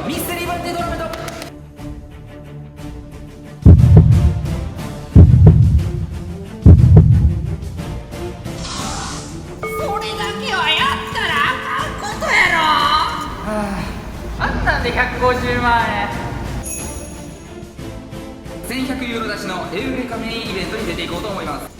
ミステリーバラエティトーナメント。それだけはやったらあかんことやろ。あったんで150万円。1100ユーロ出しのエウレカメインイベントに出ていこうと思います。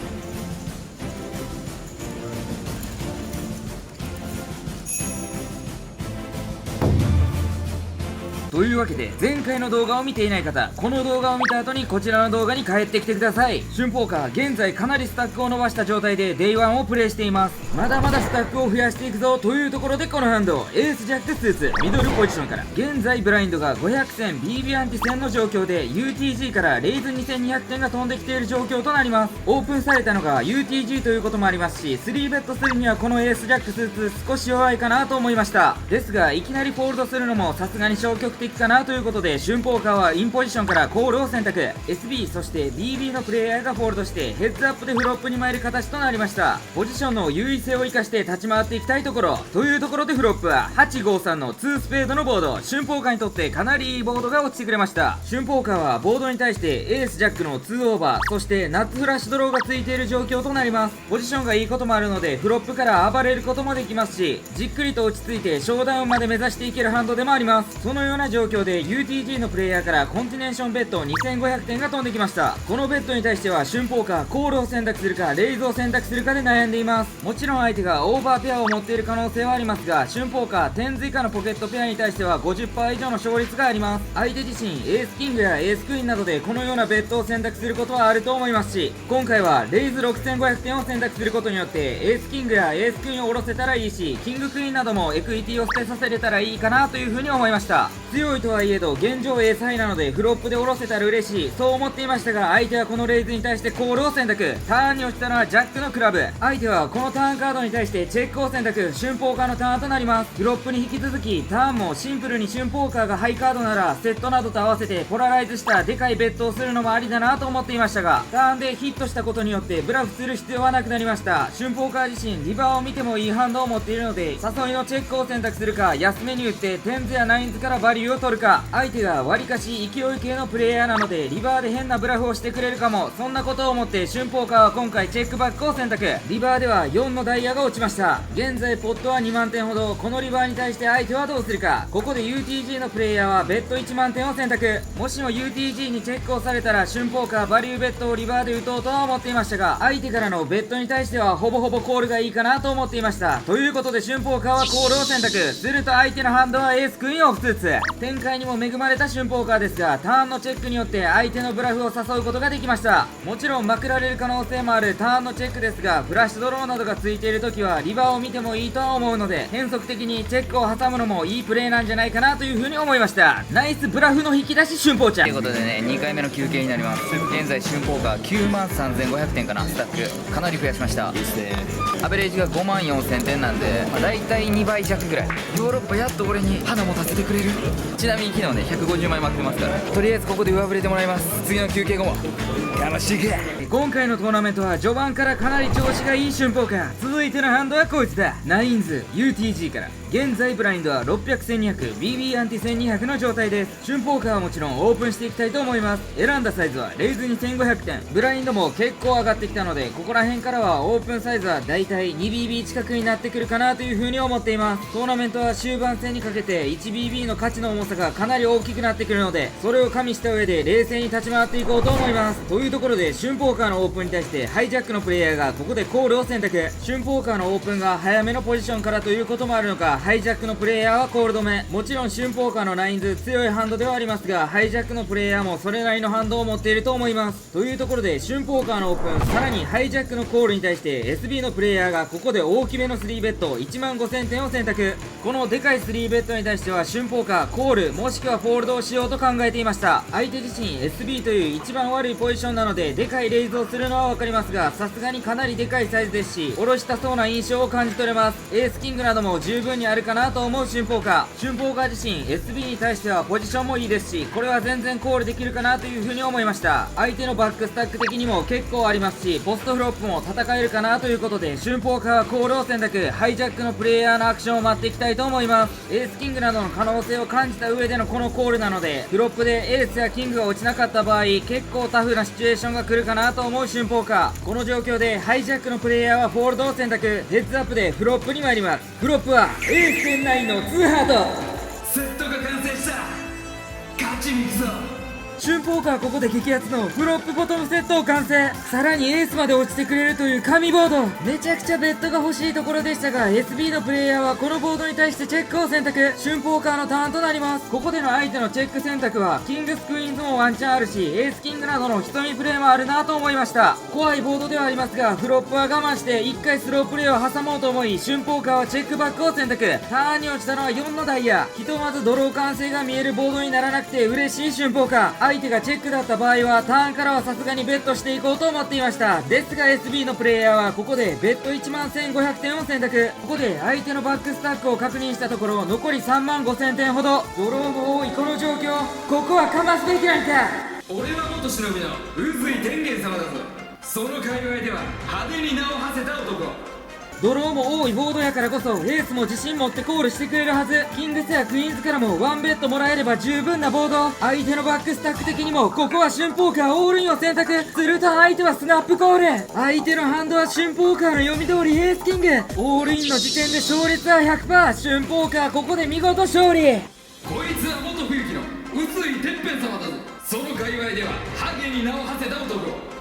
というわけで、前回の動画を見ていない方、この動画を見た後にこちらの動画に帰ってきてください。春ポーカー、現在かなりスタックを伸ばした状態で Day1 をプレイしています。まだまだスタックを増やしていくぞというところで、このハンド、エースジャックスーツ、ミドルポジションから、現在ブラインドが500戦、BB アンティ戦の状況で UTG からレイズ2200点が飛んできている状況となります。オープンされたのが UTG ということもありますし、3ベットするにはこのエースジャックスーツ少し弱いかなと思いました。ですが、いきなりフォールドするのもさすがに消極的かなということで、春ポーカーはインポジションからコールを選択。 SB そして BB のプレイヤーがフォールドしてヘッズアップでフロップに参る形となりました。ポジションの優位性を生かして立ち回っていきたいところというところで、フロップは853の2スペードのボード。春ポーカーにとってかなりいいボードが落ちてくれました。春ポーカーはボードに対してエースジャックの2オーバー、そしてナッツフラッシュドローがついている状況となります。ポジションがいいこともあるのでフロップから暴れることもできますし、じっくりと落ち着いてショーダウンまで目指していけるハンドでもあります。そのような状況で UTG のプレイヤーからコンティネーションベッド2500点が飛んできました。このベッドに対しては春ポーカー、コールを選択するかレイズを選択するかで悩んでいます。もちろん相手がオーバーペアを持っている可能性はありますが、春ポーカーテンズ以下のポケットペアに対しては 50% 以上の勝率があります。相手自身エースキングやエースクイーンなどでこのようなベッドを選択することはあると思いますし、今回はレイズ6500点を選択することによってエースキングやエースクイーンを下ろせたらいいし、キングクイーンなどもエクイティを捨てさせれたらいいかなというふうに思いました。強いとはいえど現状エースハイなのでフロップで下ろせたら嬉しい、そう思っていましたが、相手はこのレイズに対してコールを選択。ターンに落ちたのはジャックのクラブ。相手はこのターンカードに対してチェックを選択。春ポーカーのターンとなります。フロップに引き続きターンもシンプルに春ポーカーがハイカードならセットなどと合わせてポラライズしたでかいベットをするのもありだなと思っていましたが、ターンでヒットしたことによってブラフする必要はなくなりました。春ポーカー自身リバーを見てもいいハンドを持っているので、誘いのチェックを選択するか、安めに打ってテンズやナインズからバリューを取るか。相手がわりかし勢い系のプレイヤーなのでリバーで変なブラフをしてくれるかも、そんなことを思って春ポーカーは今回チェックバックを選択。リバーでは4のダイヤが落ちました。現在ポットは2万点ほど。このリバーに対して相手はどうするか。ここで UTG のプレイヤーはベッド1万点を選択。もしも UTG にチェックをされたら春ポーカーバリューベッドをリバーで打とうとは思っていましたが、相手からのベッドに対してはほぼほぼコールがいいかなと思っていました。ということで春ポーカーはコールを選択すると、相手のハンドはエースクイーンオフスーツ。展開にも恵まれた春ポーカーですが、ターンのチェックによって相手のブラフを誘うことができました。もちろんまくられる可能性もあるターンのチェックですが、フラッシュドローなどがついている時はリバーを見てもいいとは思うので、変則的にチェックを挟むのもいいプレーなんじゃないかなという風に思いました。ナイスブラフの引き出し春ポーちゃんということでね、2回目の休憩になります。現在春ポーカー9万3500点かな。スタックかなり増やしました。いいですね。アベレージが5万4000点なんで、大体2倍弱ぐらい。ヨーロッパやっと俺に花持たせてくれる。ちなみに昨日ね150枚負けてますから、とりあえずここで上振れてもらいます。次の休憩後も楽しいけ。今回のトーナメントは序盤からかなり調子がいい春ポーカー。続いてのハンドはこいつだ。ナインズ UTG から。現在ブラインドは600、1200、BB アンティ1200の状態です。春ポーカーはもちろんオープンしていきたいと思います。選んだサイズはレイズに1500点。ブラインドも結構上がってきたので、ここら辺からはオープンサイズはだいたい 2BB 近くになってくるかなという風に思っています。トーナメントは終盤戦にかけて 1BB の価値の重さがかなり大きくなってくるので、それを加味した上で冷静に立ち回っていこうと思います。というところで春ポーカーのオープンに対してハイジャックのプレイヤーがここでコールを選択。春ポーカーのオープンが早めのポジションからということもあるのか、ハイジャックのプレイヤーはコール止め。もちろん春ポーカーのナインズ強いハンドではありますが、ハイジャックのプレイヤーもそれなりのハンドを持っていると思います。というところで春ポーカーのオープン、さらにハイジャックのコールに対して SB のプレイヤーがここで大きめの3ベッド1万5000点を選択。このでかい3ベッドに対しては春ポーカーコールもしくはフォールドをしようと考えていました。相手自身 SB という一番悪いポジションなので、でかいレイズをするのは分かりますが、さすがにかなりでかいサイズですし、下ろしたそうな印象を感じ取れます。エースキングなども十分にあるかなと思う春ポーカー。春ポーカー自身 SB に対してはポジションもいいですし、これは全然コールできるかなという風に思いました。相手のバックスタック的にも結構ありますし、ポストフロップも戦えるかなということで、春ポーカーはコールを選択。ハイジャックのプレイヤーのアクションを待っていきたいと思います。エースキングなどの可能性を感じした上でのこのコールなので、フロップでエースやキングが落ちなかった場合、結構タフなシチュエーションが来るかなと思う春ポーカー。この状況でハイジャックのプレイヤーはフォールドを選択。ヘッズアップでフロップに参ります。フロップはエース圏内の2ハート。セットが完成した。勝ちに行くぞ。春ポーカーここで激アツのフロップボトムセットを完成。さらにエースまで落ちてくれるという神ボード。めちゃくちゃベッドが欲しいところでしたが、 SB のプレイヤーはこのボードに対してチェックを選択。春ポーカーのターンとなります。ここでの相手のチェック選択はキングスクイーンズもワンチャンあるし、エースキングなどの潜みプレイもあるなと思いました。怖いボードではありますが、フロップは我慢して1回スロープレイを挟もうと思い、春ポーカーはチェックバックを選択。ターンに落ちたのは4のダイヤ。ひとまずドロー完成が見えるボードにならなくて嬉しい春ポーカー。相手がチェックだった場合はターンからはさすがにベットしていこうと思っていました。ですが SB のプレイヤーはここでベッド11500点を選択。ここで相手のバックスタックを確認したところ、残り35000点ほど。ドローも多いこの状況、ここはかますべきなんか。俺は元忍びの宇髄天元様だぞ。その界隈では派手に名を馳せた男。ドローも多いボードやからこそエースも自信持ってコールしてくれるはず。キングスやクイーンズからもワンベッドもらえれば十分なボード。相手のバックスタック的にもここは春ポーカーオールインを選択すると、相手はスナップコール。相手のハンドは春ポーカーの読み通りエースキング。オールインの時点で勝率は 100%。春ポーカーここで見事勝利。こいつは元冬木の宇髄天元様だぞ。その界隈ではハゲに名を馳せた男。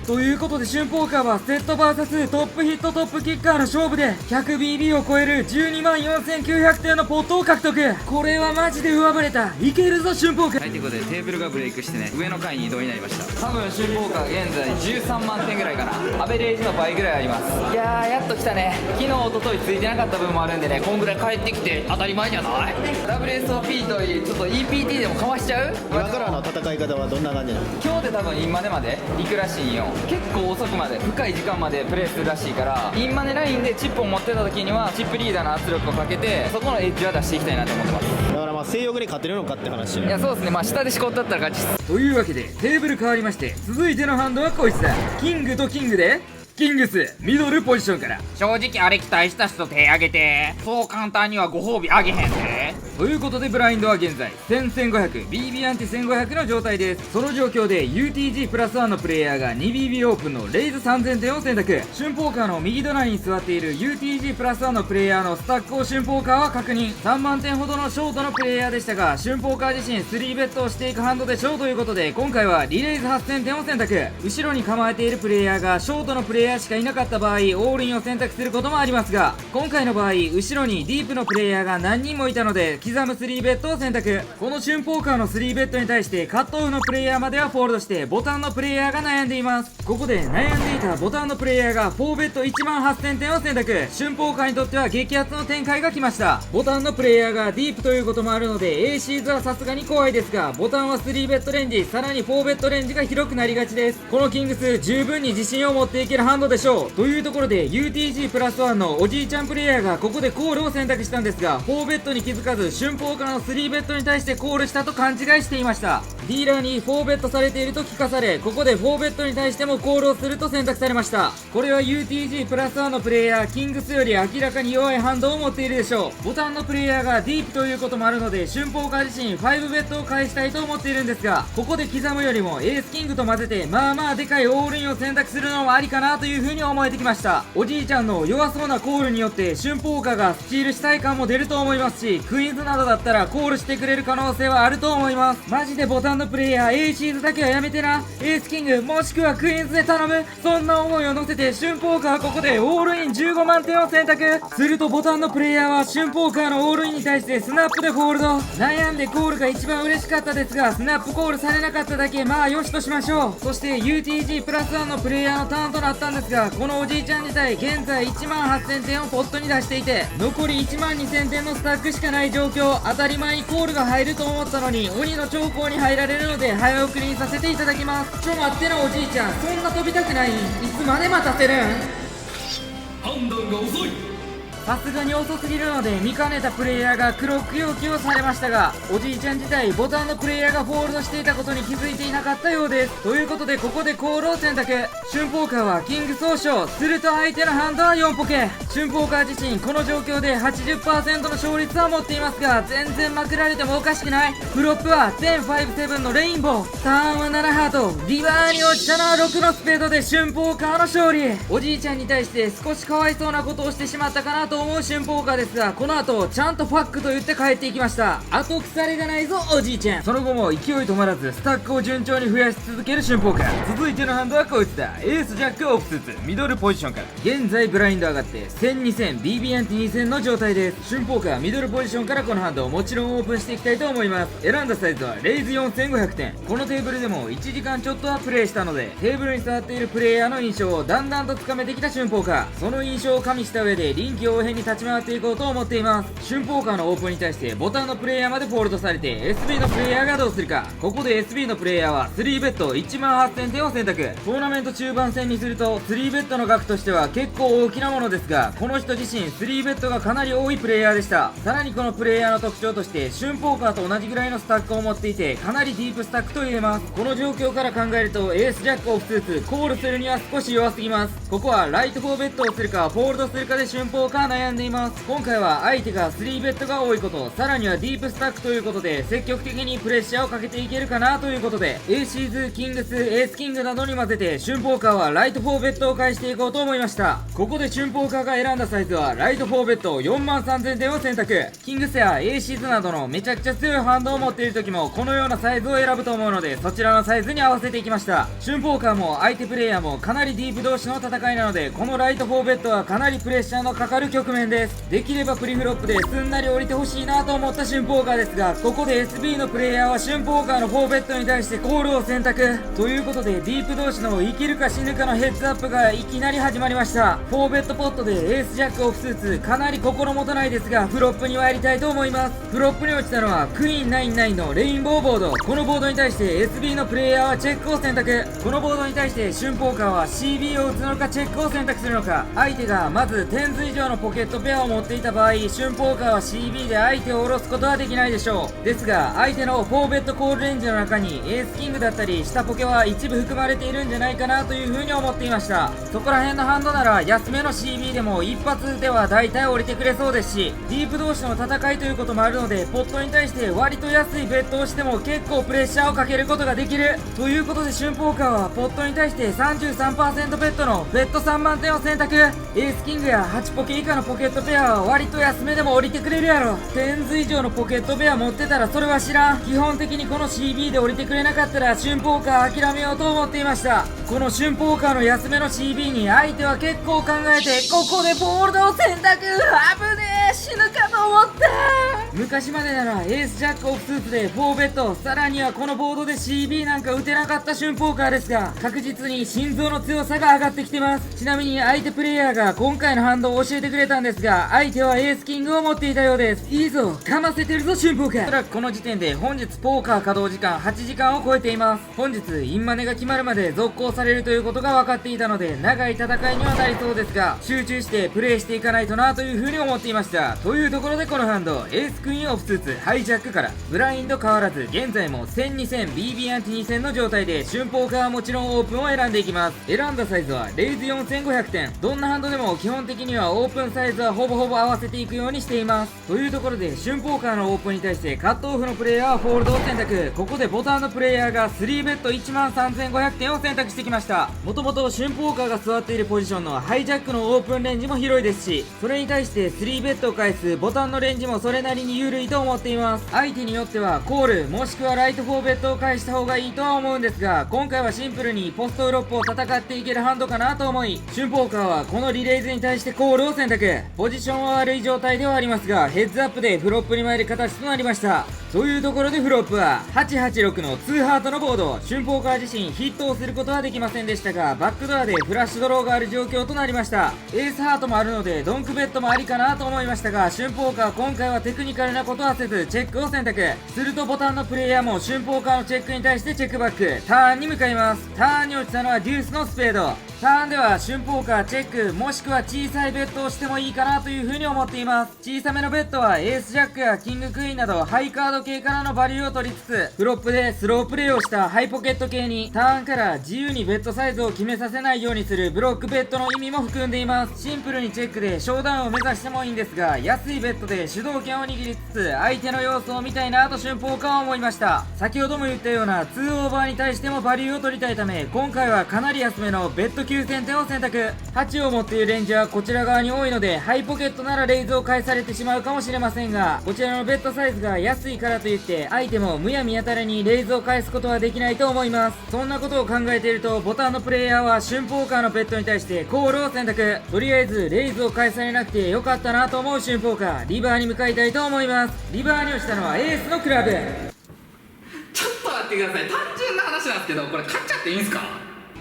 ということで春ポーカーはセット VS トップヒットトップキッカーの勝負で 100BB を超える12万4900点のポットを獲得。これはマジで上振れた。いけるぞ春ポーカー。はい、ということでテーブルがブレイクしてね、上の階に移動になりました。多分春ポーカー現在13万点ぐらいかな。アベレージの倍ぐらいあります。いやー、やっと来たね。昨日一昨日ついてなかった分もあるんでね、こんぐらい帰ってきて当たり前じゃない。 WSOP といいちょっと EPT でもかわしちゃう。今からの戦い方はどんな感じなの？今日で多分インマネまで行くらしいんよ。結構遅くまで深い時間までプレイするらしいから、インマネラインでチップを持ってた時にはチップリーダーの圧力をかけてそこのエッジは出していきたいなと思ってます。だからまあ性欲で勝てるのかって話。いや、そうですね。まあ下でしこったったら勝ちっす。というわけでテーブル変わりまして、続いてのハンドはこいつだ。キングとキングでキングスミドルポジションから。正直あれ期待した人手挙げて、そう簡単にはご褒美あげへんで。ということでブラインドは現在 1000、1500 BB アンティ1500の状態です。その状況で UTG プラス1のプレイヤーが 2BB オープンのレイズ3000点を選択。春ポーカーの右隣に座っている UTG プラス1のプレイヤーのスタックを春ポーカーは確認。3万点ほどのショートのプレイヤーでしたが、春ポーカー自身3ベットをしていくハンドでしょうということで、今回はリレイズ8000点を選択。後ろに構えているプレイヤーがショートのプレイヤーしかいなかった場合、オールインを選択することもありますが、今回の場合後ろにディープのプレイヤーが何人もいたので刻む3ベットを選択。この春ポーカーの3ベットに対してカットオフのプレイヤーまではフォールドしてボタンのプレイヤーが悩んでいます。ここで悩んでいたボタンのプレイヤーが4ベット1万8000点を選択。春ポーカーにとっては激アツの展開が来ました。ボタンのプレイヤーがディープということもあるので A シーズはさすがに怖いですが、ボタンは3ベットレンジ、さらに4ベットレンジが広くなりがちです。このキングス十分に自信を持っていけるハンドでしょう。というところで UTG プラス1のおじいちゃんプレイヤーがここでコールを選択したんですが、4ベットに気づかず春ポーカーの3ベットに対してコールしたと勘違いしていました。ディーラーに4ベットされていると聞かされ、ここで4ベットに対してもコールをすると選択されました。これは UTG プラス1のプレイヤーキングスより明らかに弱いハンドを持っているでしょう。ボタンのプレイヤーがディープということもあるので、春ポーカー自身5ベットを返したいと思っているんですが、ここで刻むよりもエースキングと混ぜてまあまあでかいオールインを選択するのもありかなという風に思えてきました。おじいちゃんの弱そうなコールによって春ポーカーがスチールしたい感も出ると思いますし、クイーンズなどだったらコールしてくれる可能性はあると思います。マジでボタンのプレイヤー A シーズだけはやめてな。エースキングもしくはクイーンズで頼む。そんな思いを乗せて春ポーカーはここでオールイン15万点を選択すると、ボタンのプレイヤーは春ポーカーのオールインに対してスナップでホールド。悩んでコールが一番嬉しかったですが、スナップコールされなかっただけまあよしとしましょう。そして UTG プラス1のプレイヤーのターンとなったんですが、このおじいちゃん自体現在1万8000点をポットに出していて、残り1万2000点のスタックしかない状況。当たり前にコールが入ると思ったのに鬼の兆候に入られるので早送りにさせていただきます。ちょ待ってなおじいちゃん、そんな飛びたくない。いつまで待たせるん。判断が遅い。さすがに遅すぎるので見かねたプレイヤーがクロック要求をされましたが、おじいちゃん自体ボタンのプレイヤーがフォールドしていたことに気づいていなかったようです。ということでここでコールを選択。春ポーカーはキング総称、すると相手のハンドは4ポケ。春ポーカー自身この状況で 80% の勝率は持っていますが、全然まくられてもおかしくない。フロップは10-5-7のレインボー、ターンは7ハート、リバーに落ちたのは6のスペードで春ポーカーの勝利。おじいちゃんに対して少しかわいそうなことをしてしまったかなと思う春ポーカーですが、この後ちゃんとファックと言って帰っていきました。後腐れがないぞおじいちゃん。その後も勢い止まらずスタックを順調に増やし続ける春ポーカー。続いてのハンドはこいつだ。エースジャックオフスーツミドルポジションから。現在ブラインド上がって1000、2000 BB アンティ2000の状態です。春ポーカーミドルポジションからこのハンドをもちろんオープンしていきたいと思います。選んだサイズはレイズ4500点。このテーブルでも1時間ちょっとはプレイしたので、テーブルに座っているプレイヤーの印象をだんだんとつかめてきた春ポーカー。その印象を加味した上で臨機応変に立ち回っていこうと思っています。春ポーカーのオープンに対してボタンのプレイヤーまでフォールドされて SB のプレイヤーがどうするか。ここで SB のプレイヤーは3ベッド18000点を選択。トーナメント中盤戦にすると3ベッドの額としては結構大きなものですが、この人自身3ベッドがかなり多いプレイヤーでした。さらにこのプレイヤーの特徴として春ポーカーと同じぐらいのスタックを持っていて、かなりディープスタックと言えます。この状況から考えるとエースジャックオフスーツコールするには少し弱すぎます。ここはライト4ベッドをするかフォールドするかで春ポーカー悩んでいます。今回は相手が3ベッドが多いこと、さらにはディープスタックということで積極的にプレッシャーをかけていけるかなということで、エーシーズ、キングス、エースキングなどに混ぜて春ポーカーはライト4ベッドを返していこうと思いました。ここで春ポーカーが選んだサイズはライト4ベッド43000点を選択。キングスやエーシーズなどのめちゃくちゃ強いハンドを持っている時もこのようなサイズを選ぶと思うので、そちらのサイズに合わせていきました。春ポーカーも相手プレイヤーもかなりディープ同士の戦いなので、このライト4ベッドはかなりプレッシャーのかかる局面です。できればプリフロップですんなり降りてほしいなと思った春ポーカーですが、ここで SB のプレイヤーは春ポーカーの4ベッドに対してコールを選択ということで、ディープ同士の生きるか死ぬかのヘッズアップがいきなり始まりました。4ベッドポットでエースジャックオフスーツかなり心もとないですが、フロップにはやりたいと思います。フロップに落ちたのはクイーン99のレインボーボード。このボードに対して SB のプレイヤーはチェックを選択。このボードに対して春ポーカーは CB を打つのかチェックを選択するのか。相手がまずテンズ以上のポケットペアを持っていた場合、春ポーカーは CB で相手を下ろすことはできないでしょう。ですが相手の4ベッドコールレンジの中にエースキングだったり下ポケは一部含まれているんじゃないかなという風に思っていました。そこら辺のハンドなら安めの CB でも一発では大体降りてくれそうですし、ディープ同士の戦いということもあるので、ポットに対して割と安いベッドをしても結構プレッシャーをかけることができるということで、春ポーカーはポットに対して 33% ベッドのベッド3万点を選択。エースキングや8ポケ以下のポケットペアは割と安めでも降りてくれるやろ。テンズ以上のポケットペア持ってたらそれは知らん。基本的にこの CB で降りてくれなかったら春ポーカー諦めようと思っていました。この春ポーカーの安めの CB に相手は結構考えて、ここでボールドを選択。危ねえ、死ぬかと思った。昔までならエースジャックオフスーツで4ベッド、さらにはこのボードで CB なんか打てなかった春ポーカーですが、確実に心臓の強さが上がってきてます。ちなみに相手プレイヤーが今回のハンドを教えてくれたんですが、相手はエースキングを持っていたようです。いいぞ、かませてるぞ春ポーカー。おそらくこの時点で本日ポーカー稼働時間8時間を超えています。本日インマネが決まるまで続行されるということが分かっていたので、長い戦いにはなりそうですが、集中してプレイしていかないとなという風に思っていました。というところでこのハンド、エースクイーンオフスーツハイジャックからブラインド変わらず、現在も1000、2000 BB アンティ2000の状態で春ポーカーはもちろんオープンを選んでいきます。選んだサイズはレイズ4500点。どんなハンドでも基本的にはオープンサイズはほぼほぼ合わせていくようにしています。というところで春ポーカーのオープンに対してカットオフのプレイヤーはフォールドを選択。ここでボタンのプレイヤーが3ベッド13500点を選択してきました。もともと春ポーカーが座っているポジションのハイジャックのオープンレンジも広いですし、それに対して3ベッドを返すボタンのレンジもそれなりに緩いと思っています。相手によってはコールもしくはライト4ベッドを返した方がいいとは思うんですが、今回はシンプルにポストドロップを戦っていけるハンドかなと思い、春ポーカーはこのリレーズに対してコールを選択。ポジションは悪い状態ではありますが、ヘッズアップでフロップに参る形となりました。というところでフロップは886の2ハートのボード。春ポーカー自身ヒットをすることはできませんでしたが、バックドアでフラッシュドローがある状況となりました。エースハートもあるのでドンクベッドもありかなと思いましたが、春ポーカー今回はテクニカルなことはせずチェックを選択。するとボタンのプレイヤーも春ポーカーのチェックに対してチェックバック。ターンに向かいます。ターンに落ちたのはデュースのスペード。ターンでは春ポーカーチェックもしくは小さいベットをしてもいいかなという風に思っています。小さめのベットはエースジャックやキングクイーンなどハイカード系からのバリューを取りつつ、フロップでスロープレイをしたハイポケット系にターンから自由にベッドサイズを決めさせないようにするブロックベッドの意味も含んでいます。シンプルにチェックでショーダウンを目指してもいいんですが、安いベッドで主導権を握りつつ相手の様子を見たいなと春ポーカーは思いました。先ほども言ったような2オーバーに対してもバリューを取りたいため、今回はかなり安めのベッド9000点を選択。8を持っているレンジはこちら側に多いので、ハイポケットならレイズを返されてしまうかもしれませんが、こちらのベッドサイズが安いからといって相手もむやみやたらにレイズを返すことはできないと思います。そんなことを考えていると、ボタンのプレイヤーは春ポーカーのベッドに対してコールを選択。とりあえずレイズを返されなくてよかったなと思う春ポーカー、リバーに向かいたいと思います。リバーに落ちたのはエースのクラブ。ちょっと待ってください。単純な話なんですけど、これ勝っちゃっていいんすか？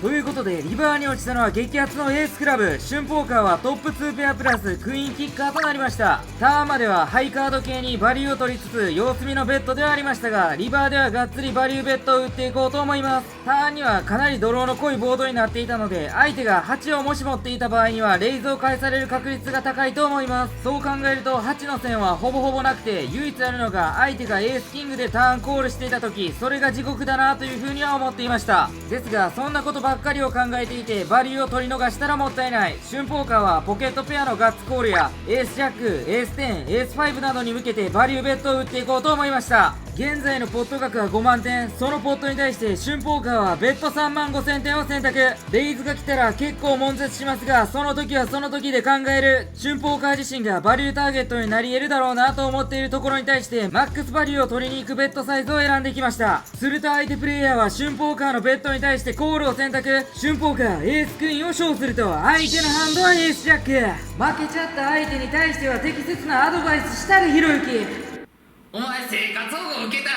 ということでリバーに落ちたのは激アツのエースクラブ。春ポーカーはトップ2ペアプラスクイーンキッカーとなりました。ターンまではハイカード系にバリューを取りつつ様子見のベッドではありましたが、リバーではがっつりバリューベッドを打っていこうと思います。ターンにはかなりドローの濃いボードになっていたので、相手が8をもし持っていた場合にはレイズを返される確率が高いと思います。そう考えると8の線はほぼほぼなくて、唯一あるのが相手がエースキングでターンコールしていた時、それが地獄だなという風には思っていました。ですがそんなことばっかりを考えていてバリューを取り逃したらもったいない。春ポーカーはポケットペアのガッツコールやエースジャック、エース10、エース5などに向けてバリューベットを打っていこうと思いました。現在のポット額は5万点、そのポットに対して春ポーカーはベッド3万5000点を選択。レイズが来たら結構悶絶しますが、その時はその時で考える。春ポーカー自身がバリューターゲットになり得るだろうなと思っているところに対してマックスバリューを取りに行くベッドサイズを選んできました。すると相手プレイヤーは春ポーカーのベッドに対してコールを選択。春ポーカーエースクイーンをショーすると相手のハンドはエースジャック。負けちゃった相手に対しては適切なアドバイスしたりひろゆき。お前生活保護受けたら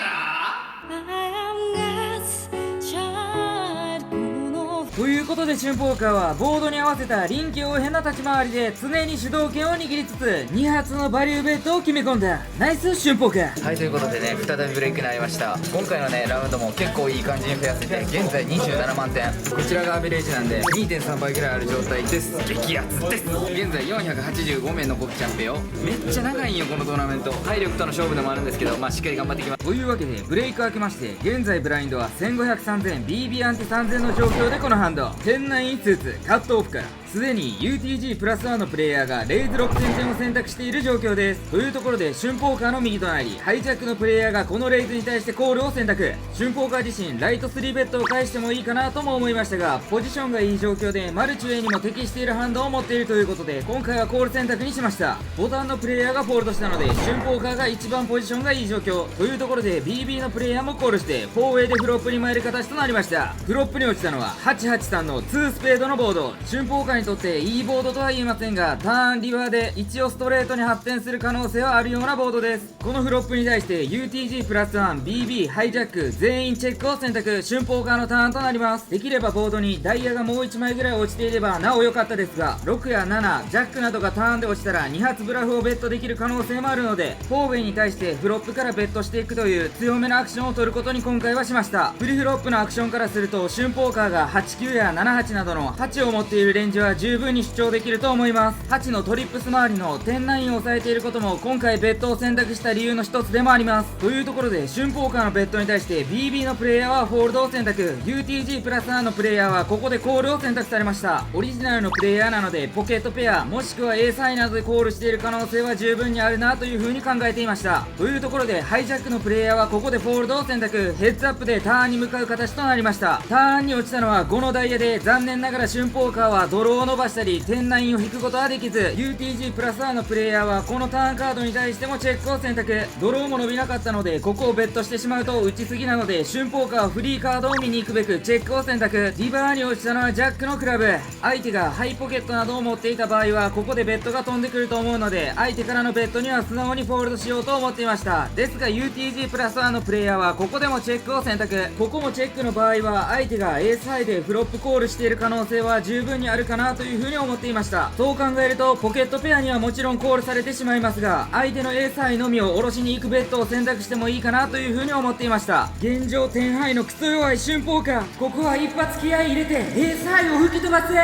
ということで春ポーカーはボードに合わせた臨機応変な立ち回りで常に主導権を握りつつ2発のバリューベットを決め込んだ。ナイス春ポーカー。はい、ということでね、再びブレイクになりました。今回のねラウンドも結構いい感じに増やせて、現在27万点、こちらがアベレージなんで 2.3 倍ぐらいある状態です。激アツです。現在485名残るチャンピオン、めっちゃ長いんよこのトーナメント。体力との勝負でもあるんですけど、まあしっかり頑張っていきます。というわけでブレイク明けまして、現在ブラインドは1500、3000、BB アンテ3000の状況でこのハンド10-9スーツカットオフからすでに UTG プラス1のプレイヤーがレイズ6000点を選択している状況です。というところで春ポーカーの右隣ハイジャックのプレイヤーがこのレイズに対してコールを選択。春ポーカー自身ライト3ベッドを返してもいいかなとも思いましたが、ポジションがいい状況でマルチウェイにも適しているハンドを持っているということで今回はコール選択にしました。ボタンのプレイヤーがフォールドしたので春ポーカーが一番ポジションがいい状況というところで BB のプレイヤーもコールして4ウェイでフロップに参る形となりました。フロップに落ちたのは883の2スペードのボード。春ポーカーにとっていいボードとは言えませんが、ターンリバーで一応ストレートに発展する可能性はあるようなボードです。このフロップに対して UTG プラス 1BB ハイジャック全員チェックを選択。春ポーカーのターンとなります。できればボードにダイヤがもう1枚ぐらい落ちていればなお良かったですが、6や7ジャックなどがターンで落ちたら2発ブラフをベットできる可能性もあるので、4ウェイに対してフロップからベットしていくという強めのアクションを取ることに今回はしました。フリフロップのアクションからすると春ポーカーが89や78などの8を持っているレンジは十分に主張できると思います。8のトリップス周りの10-9を抑えていることも今回ベッドを選択した理由の一つでもあります。というところで春ポーカーのベッドに対して BB のプレイヤーはフォールドを選択。 UTG プラス1のプレイヤーはここでコールを選択されました。オリジナルのプレイヤーなのでポケットペアもしくはエースハイなどでコールしている可能性は十分にあるなという風に考えていました。というところでハイジャックのプレイヤーはここでフォールドを選択。ヘッズアップでターンに向かう形となりました。ターンに落ちたのは5のダイヤで、残念ながら春ポーカーはドローを伸ばしたり10-9を引くことはできず、 UTG プラス1のプレイヤーはこのターンカードに対してもチェックを選択。ドローも伸びなかったのでここをベットしてしまうと打ちすぎなので春ポーカーはフリーカードを見に行くべくチェックを選択。リバーに落ちたのはジャックのクラブ。相手がハイポケットなどを持っていた場合はここでベットが飛んでくると思うので、相手からのベットには素直にフォールドしようと思っていました。ですが UTG プラス1のプレイヤーはここでもチェックを選択。ここもチェックの場合は相手がエースハイでフロップコールしている可能性は十分にあるかななというふうに思っていました。そう考えるとポケットペアにはもちろんコールされてしまいますが、相手のエースハイのみを下ろしに行くベッドを選択してもいいかなというふうに思っていました。現状10ハイのクソ弱い春ポーカー、ここは一発気合い入れてエースハイを吹き飛ばす。よ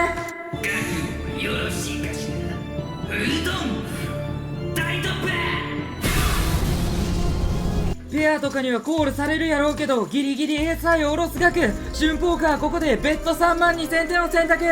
ろしいかしら。うどん大トップ。ペアとかにはコールされるやろうけど、ギリギリエースハイを下ろす額。春ポーカーここでベッド3万2000点を選択。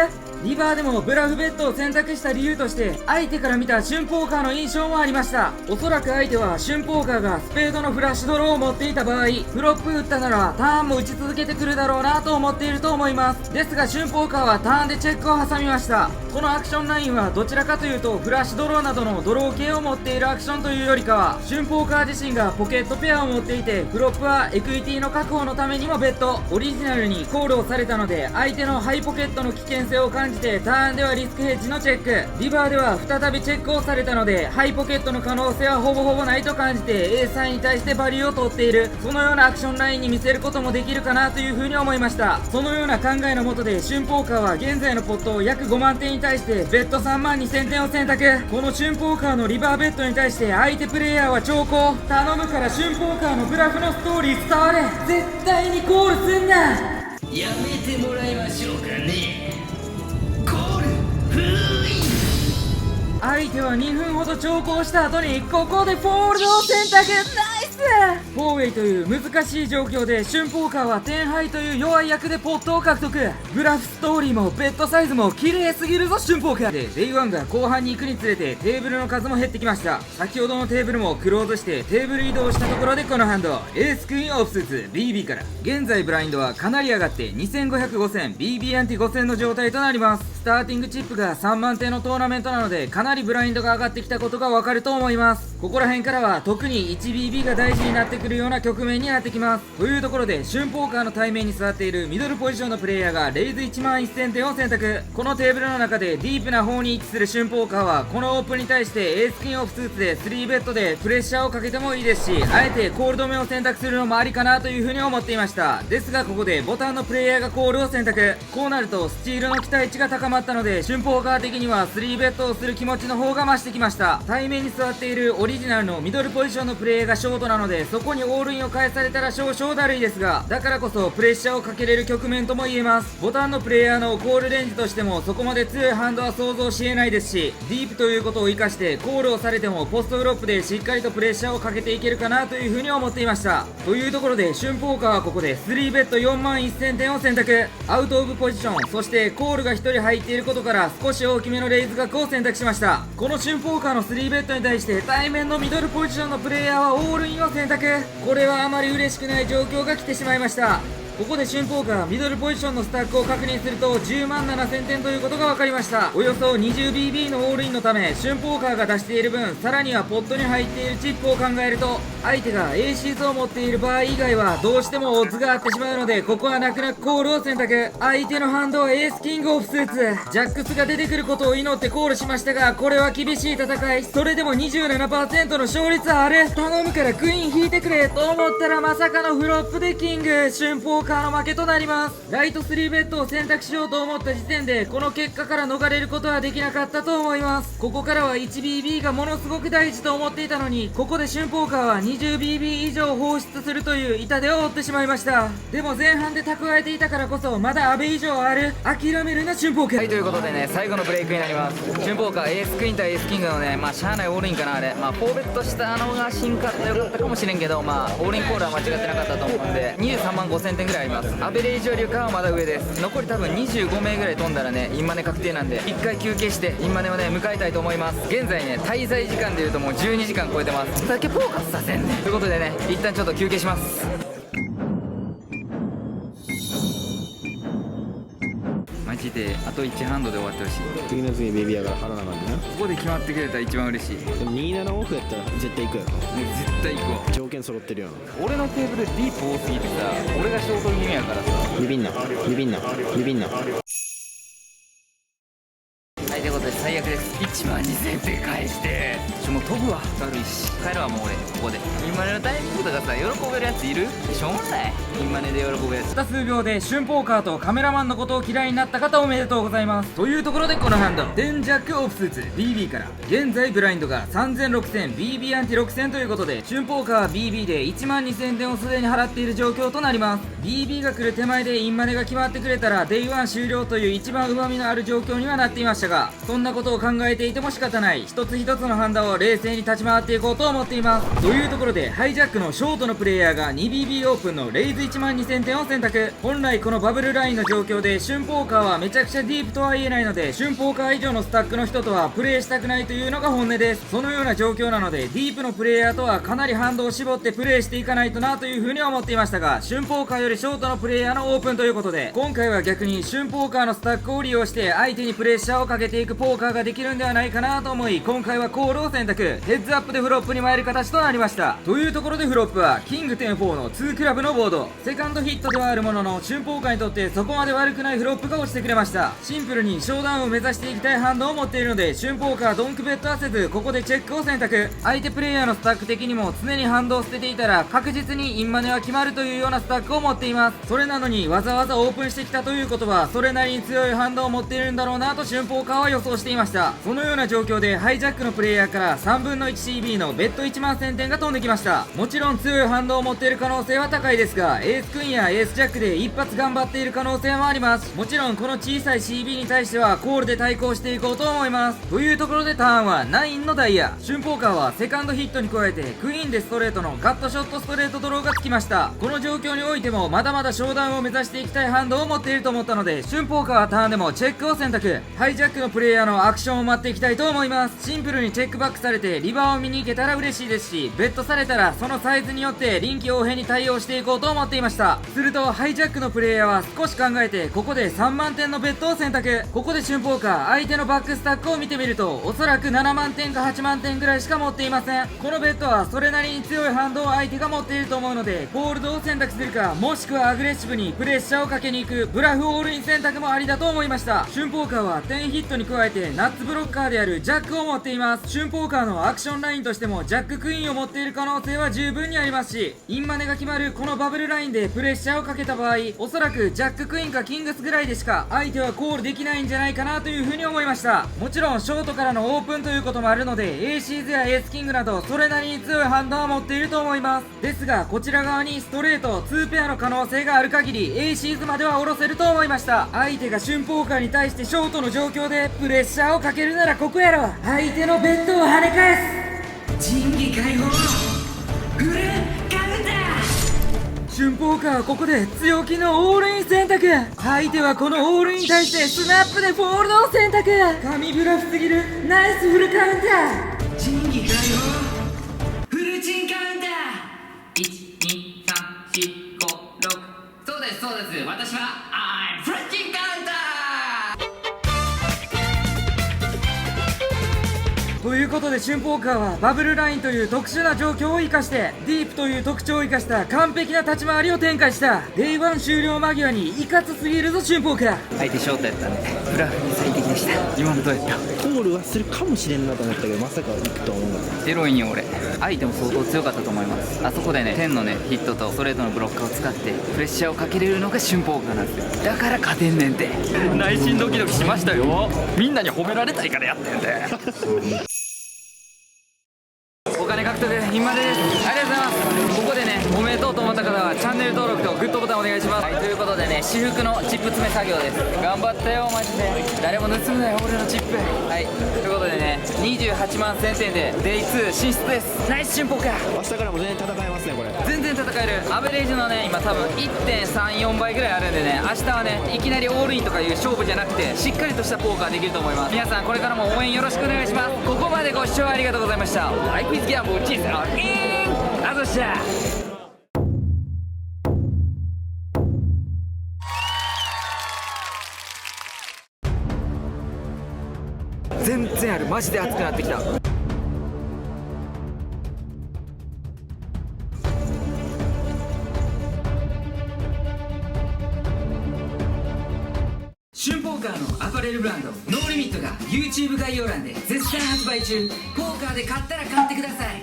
リバーでもブラフベッドを選択した理由として、相手から見た春ポーカーの印象もありました。おそらく相手は春ポーカーがスペードのフラッシュドローを持っていた場合、フロップ打ったならターンも打ち続けてくるだろうなと思っていると思います。ですが春ポーカーはターンでチェックを挟みました。このアクションラインはどちらかというとフラッシュドローなどのドロー系を持っているアクションというよりかは、春ポーカー自身がポケットペアを持っていて、フロップはエクイティの確保のためにも別途オリジナルにコールをされたので、相手のハイポケットの危険性を感じてターンではリスクヘッジのチェック、リバーでは再びチェックをされたのでハイポケットの可能性はほぼほぼないと感じてエースハイに対してバリューを取っている、そのようなアクションラインに見せることもできるかなというふうに思いました。そのような考えのもとで春ポーカーは現在のポットを約5万点に対してベッド3万2000点を選択。この春ポーカーのリバーベッドに対して相手プレイヤーは兆候頼むから春ポーカーのブラフのストーリー伝われ、絶対にコールすんな。やめてもらいましょうかね。コール封印。相手は2分ほど長考した後にここでフォールドを選択。ナイス。フォーウェイという難しい状況で春ポーカーは10ハイという弱い役でポットを獲得。ブラフストーリーもベッドサイズも綺麗すぎるぞ春ポーカーで、デイワンが後半に行くにつれてテーブルの数も減ってきました。先ほどのテーブルもクローズしてテーブル移動したところでこのハンドエースクイーンオフスーツ BB から、現在ブラインドはかなり上がって2500、5000 BB アンティ5000の状態となります。スターティングチップが3万点のトーナメントなので、かなりブラインドが上がってきたことがわかると思います。ここら辺からは特に 1BB が大事になってくるような局面になってきます。というところで春ポーカーの対面に座っているミドルポジションのプレイヤーがレイズ1万1000点を選択。このテーブルの中でディープな方に位置する春ポーカーはこのオープンに対してエースキンオフスーツで3ベッドでプレッシャーをかけてもいいですし、あえてコール止めを選択するのもありかなというふうに思っていました。ですがここでボタンのプレイヤーがコールを選択。こうなるとスチールの期待値が高まったので、春ポーカー的には3ベッドをする気持ちの方が増してきました。対面に座っているオリジナルのミドルポジションのプレイヤーがショートなので、そこにオールインを返されたら少々だるいですが、だからこそプレッシャーをかけれる局面とも言えます。ボタンのプレイヤーのコールレンジとしてもそこまで強いハンドは想像しえないですし、ディープということを生かしてコールをされてもポストドロップでしっかりとプレッシャーをかけていけるかなというふうに思っていました。というところで春ポーカーはここで3ベッド4万1000点を選択。アウトオブポジション、そしてコールが1人入っていることから少し大きめのレイズ額を選択しました。この春ポーカーの3ベッドに対して対面のミドルポジションのプレイヤーはオールインを選択。これはあまり嬉しくない状況が来てしまいました。ここで春ポーカーミドルポジションのスタックを確認すると10万7000点ということが分かりました。およそ 20BB のオールインのため春ポーカーが出している分、さらにはポットに入っているチップを考えると、相手が A シーズを持っている場合以外はどうしてもオッズがあってしまうので、ここは泣く泣くコールを選択。相手のハンドはエースキングオフスーツ、ジャックスが出てくることを祈ってコールしましたが、これは厳しい戦い。それでも 27% の勝率はある。頼むからクイーン引いてくれと思ったら、まさかのフロップでキング。春ポーカーの負けとなります。ライト3ベッドを選択しようと思った時点でこの結果から逃れることはできなかったと思います。ここからは 1BB がものすごく大事と思っていたのに、ここで春ポーカーは 20BB 以上放出するという痛手を負ってしまいました。でも前半で蓄えていたからこそまだアベ以上ある。諦めるな春ポーカー。はい、ということでね、最後のブレイクになります。春ポーカーエースクイーン対エースキングのね、しゃあないオールインかな。あれ4ベットしたのが進化ってよかったかもしれんけど、オールインコールは間違ってなかったと思うんで、23万5000点ぐらいあります。アベレージよりかはまだ上です。残り多分25名ぐらい飛んだらね、インマネ確定なんで、1回休憩してインマネをね迎えたいと思います。現在ね、滞在時間でいうともう12時間超えてます。だけフォーカスさせんね。ということでね、一旦ちょっと休憩します。マジであと1ハンドで終わってほしい。次の次ベビーやから腹な感じな。ここで決まってくれたら一番嬉しい。でも27オフやったら絶対行くやろ。もう絶対行こう。条件揃ってるやん。俺のテーブルディープ多すぎてさ、俺がショート気味やからさ。ビビんなビビんなビビんな。はい、ということで最悪です1万2000点返してもう飛ぶわだるいし帰るわもう俺ここでインマネのタイミングとかさ喜べるやついるしょうもないインマネで喜ぶやつたった数秒で春ポーカーとカメラマンのことを嫌いになった方おめでとうございます。というところでこのハンドデンジャックオフスーツ BB から現在ブラインドが3000、6000 BB アンティ6000ということで春ポーカーは BB で1万2000点をすでに払っている状況となります。 BB が来る手前でインマネが決まってくれたら Day1 終了という一番上見のある状況にはなっていましたが、そんなことを考えていても仕方ない、一つ一つの判断を冷静に立ち回っていこうと思っています。というところでハイジャックのショートのプレイヤーが 2BB オープンのレイズ1万2000点を選択。本来このバブルラインの状況で春ポーカーはめちゃくちゃディープとは言えないので、春ポーカー以上のスタックの人とはプレイしたくないというのが本音です。そのような状況なのでディープのプレイヤーとはかなりハンドを絞ってプレイしていかないとなという風に思っていましたが、春ポーカーよりショートのプレイヤーのオープンということで、今回は逆に春ポーカーのスタックを利用して相手にプレッシャーをかけていくポーカーができるんではないかなと思い、今回はコールを選択。ヘッズアップでフロップに参る形となりました。というところでフロップはキング10-4の2クラブのボード、セカンドヒットではあるものの春ポーカーにとってそこまで悪くないフロップが落ちてくれました。シンプルにショーダウンを目指していきたいハンドを持っているので、春ポーカードンクベットはせずここでチェックを選択。相手プレイヤーのスタック的にも常にハンドを捨てていたら確実にインマネは決まるというようなスタックを持っています。それなのにわざわざオープンしてきたということはそれなりに強いハンドを持っているんだろうなと春ポーカーは予想していました。そのような状況でハイジャックのプレイヤーから3分の 1CB のベッド1万1000点が飛んできました。もちろん強いハンドを持っている可能性は高いですが、エースクイーンやエースジャックで一発頑張っている可能性もあります。もちろんこの小さい CB に対してはコールで対抗していこうと思います。というところでターンは9のダイヤ。春ポーカーはセカンドヒットに加えてクイーンでストレートのガットショットストレートドローがつきました。この状況においてもまだまだショーダウンを目指していきたいハンドを持っていると思ったので、春ポーカーはターンでもチェックを選択。ハイジャックのプレイヤーのアクションを待っていきたいと思います。シンプルにチェックバックされてリバーを見に行けたら嬉しいですし、ベットされたらそのサイズによって臨機応変に対応していこうと思っていました。するとハイジャックのプレイヤーは少し考えてここで3万点のベットを選択。ここで春ポーカー相手のバックスタックを見てみるとおそらく7万点か8万点ぐらいしか持っていません。このベットはそれなりに強いハンドを相手が持っていると思うので、コールドを選択するかもしくはアグレッシブにプレッシャーをかけに行くブラフオールイン選択もありだと思いました。春ポーカーは10ヒットに加えてナッツブロッカーであるジャックを持っています。春ポーカーのアクションラインとしてもジャッククイーンを持っている可能性は十分にありますし、インマネが決まるこのバブルラインでプレッシャーをかけた場合、おそらくジャッククイーンかキングスぐらいでしか相手はコールできないんじゃないかなというふうに思いました。もちろんショートからのオープンということもあるのでエーシーズやエースキングなどそれなりに強いハンドは持っていると思います。ですがこちら側にストレート2ペアの可能性がある限りエーシーズまでは下ろせると思いました。相手が春ポーカーに対してショートの状況でプレッシャーをかけるならここやろ。相手のベッドを跳ね返す仁義解放フルカウンター。春ポーカーはここで強気のオールイン選択。相手はこのオールインに対してスナップでフォールドを選択。神ブラフすぎるナイスフルカウンター。仁義解放フルチンカウンター。12345そうですそうです、私はフルチンカウンター。ということで春ポーカーはバブルラインという特殊な状況を生かしてディープという特徴を生かした完璧な立ち回りを展開した。デイ1終了間際にいかつすぎるぞ春ポーカー。相手ショートやったんでブラフに最適でした。今のどうやった？コールはするかもしれんなと思ったけどまさか行くとは思わなかっエロいんよ俺。相手も相当強かったと思います。あそこでね10のねヒットとストレートのブロッカーを使ってプレッシャーをかけれるのが春ポーカーなんですよ。だから勝てんねんて。内心ドキドキしましたよ。みんなに褒められたいからやってんで。お金獲得インマネです。ありがとうございます。ここでねおめでとうと思った方はチャンネル登録とグッドボタンお願いします。はい、ということでね私服のチップ詰め作業です。頑張ったよマジで。誰も盗むなよ俺のチップ。はい、ということでね28万1000点でデイ2進出です。ナイス春ポーカー。た。明日からも全然戦えますねこれ。全然戦える。アベレージのね今多分 1.34 倍ぐらいあるんでね、明日はねいきなりオールインとかいう勝負じゃなくてしっかりとしたポーカーできると思います。皆さんこれからも応援よろしくお願いします。ここまでご視聴ありがとうございました。Life is Gamble チーズあざっした。全然ある。マジで熱くなってきた。シュンポーカーのアパレルブランドノーリミットが YouTube 概要欄で絶賛発売中。ポーカーで買ったら買ってください。